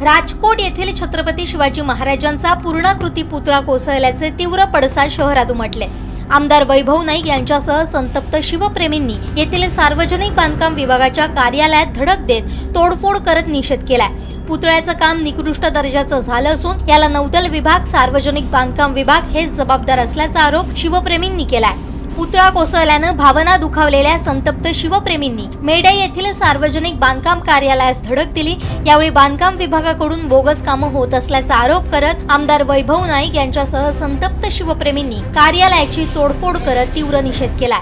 राजकोट येथील छत्रपती शिवाजी महाराजांचा पूर्णाकृती पुतळा कोसळल्याचे तीव्र पडसाद शहरात उमटले। आमदार वैभव नाईक यांच्यासह संतप्त शिवप्रेमींनी येथील सार्वजनिक बांधकाम विभागाच्या कार्यालयात धडक देत तोडफोड करत निषेध केलाय। पुतळ्याचं काम निकृष्ट दर्जाचं झालं असून याला नौदल विभाग, सार्वजनिक बांधकाम विभाग हेच जबाबदार असल्याचा आरोप शिवप्रेमींनी केलाय। पुतळा कोसळल्यानं भावना दुखावलेल्या संतप्त शिवप्रेमींनी मेढे येथील सार्वजनिक बांधकाम कार्यालयास धडक दिली। यावेळी बांधकाम विभागाकडून बोगस कामं होत असल्याचा आरोप करत आमदार वैभव नाईक यांच्यासह संतप्त शिवप्रेमींनी कार्यालयाची तोडफोड करत तीव्र निषेध केला।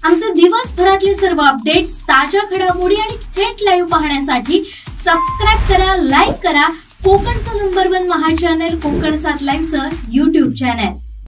आमचे दिवसभरातले सर्व अपडेट्स, ताज्या घडामोडी आणि थेट लाईव्ह पाहण्यासाठी सबस्क्राइब करा, लाईक करा कोकणचं नंबर 1 महा चॅनल कोकण 7 लाईव्हचं YouTube चॅनल।